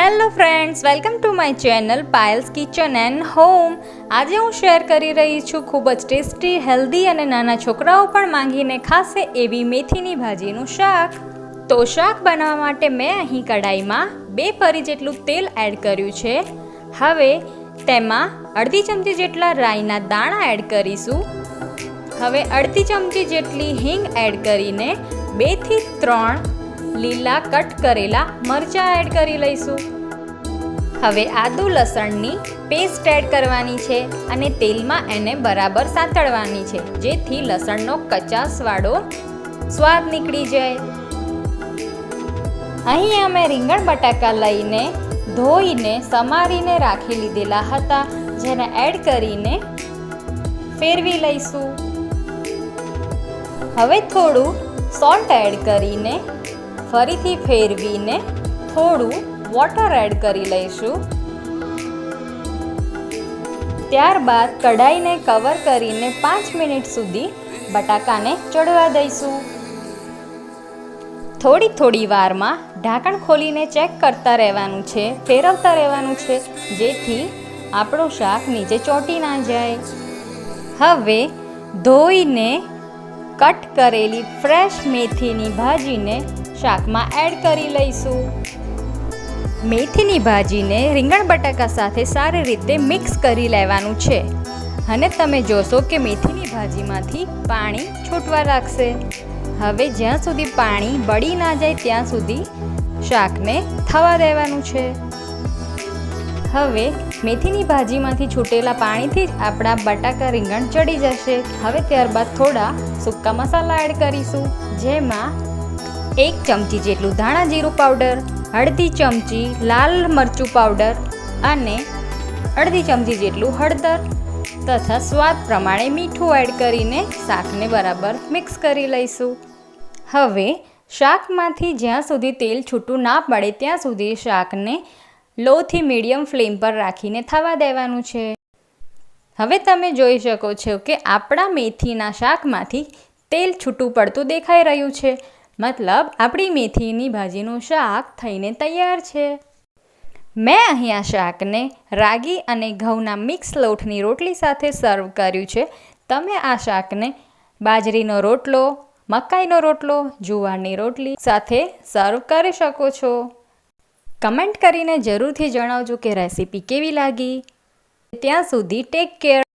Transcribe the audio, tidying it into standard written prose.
Hello friends, welcome to my channel Payal's kitchen and home. આજે હું share કરી રહી છું ખૂબ જ ટેસ્ટી, હેલ્ધી અને નાના છોકરાઓ પણ માંગીને ખાશે એવી મેથીની ભાજીનું શાક. તો શાક બનાવવા માટે મેં અહીં કઢાઈમાં 2 પરી જેટલું તેલ એડ કર્યું છે. હવે તેમાં અડધી ચમચી જેટલા રાઈના દાણા એડ કરીશું. હવે અડધી ચમચી જેટલી હિંગ એડ કરીને 2 થી 3 લીલા કટ કરેલા મરચાં એડ કરી લઈશું. હવે આદુ લસણની પેસ્ટ એડ કરવાની છે અને તેલમાં એને બરાબર સાંતળવાની છે, જેથી લસણનો કચાસવાળો સ્વાદ નીકળી જાય. અહીં અમે રીંગણ બટાકા લઈને ધોઈને સમારીને રાખી લીધેલા હતા, જેને એડ કરીને ફેરવી લઈશું. હવે થોડું સોલ્ટ એડ કરીને ફરીથી ફેરવીને થોડું વોટર એડ કરી લઈશું. ત્યારબાદ કઢાઈને કવર કરીને 5 મિનિટ સુધી બટાકાને ચડવા દઈશું. થોડી વારમાં ઢાંકણ ખોલીને ચેક કરતા રહેવાનું છે, ફેરવતા રહેવાનું છે, જેથી આપણું શાક નીચે ચોંટી ના જાય. હવે ધોઈને કટ કરેલી ફ્રેશ મેથીની ભાજીને શાકમાં એડ કરી લઈશું. મેથીની ભાજીને રીંગણ બટાકા સાથે સારી રીતે મિક્સ કરી લેવાનું છે અને તમે જોશો કે મેથીની ભાજીમાંથી પાણી છૂટવા લાગશે. હવે જ્યાં સુધી પાણી બળી ના જાય ત્યાં સુધી શાકને થવા દેવાનું છે. હવે મેથીની ભાજીમાંથી છૂટેલા પાણીથી જ આપણા બટાકા રીંગણ ચડી જશે. હવે ત્યારબાદ થોડા સૂકા મસાલા એડ કરીશું, જેમાં 1 ચમચી જેટલું ધાણા જીરું પાવડર, અડધી ચમચી લાલ મરચું પાવડર અને અડધી ચમચી જેટલું હળદર તથા સ્વાદ પ્રમાણે મીઠું એડ કરીને શાકને બરાબર મિક્સ કરી લઈશું. હવે શાકમાંથી જ્યાં સુધી તેલ છૂટું ના પડે ત્યાં સુધી શાકને લોથી મીડિયમ ફ્લેમ પર રાખીને થવા દેવાનું છે. હવે તમે જોઈ શકો છો કે આપણા મેથીના શાકમાંથી તેલ છૂટું પડતું દેખાઈ રહ્યું છે, મતલબ આપણી મેથીની ભાજીનું શાક થઈને તૈયાર છે. મેં અહીં આ શાકને રાગી અને ઘઉંના મિક્સ લોટની રોટલી સાથે સર્વ કર્યું છે. તમે આ શાકને બાજરીનો રોટલો, મકાઈનો રોટલો, જુવારની રોટલી સાથે સર્વ કરી શકો છો. કમેન્ટ કરીને જરૂરથી જણાવજો કે રેસીપી કેવી લાગી. ત્યાં સુધી ટેક કેર.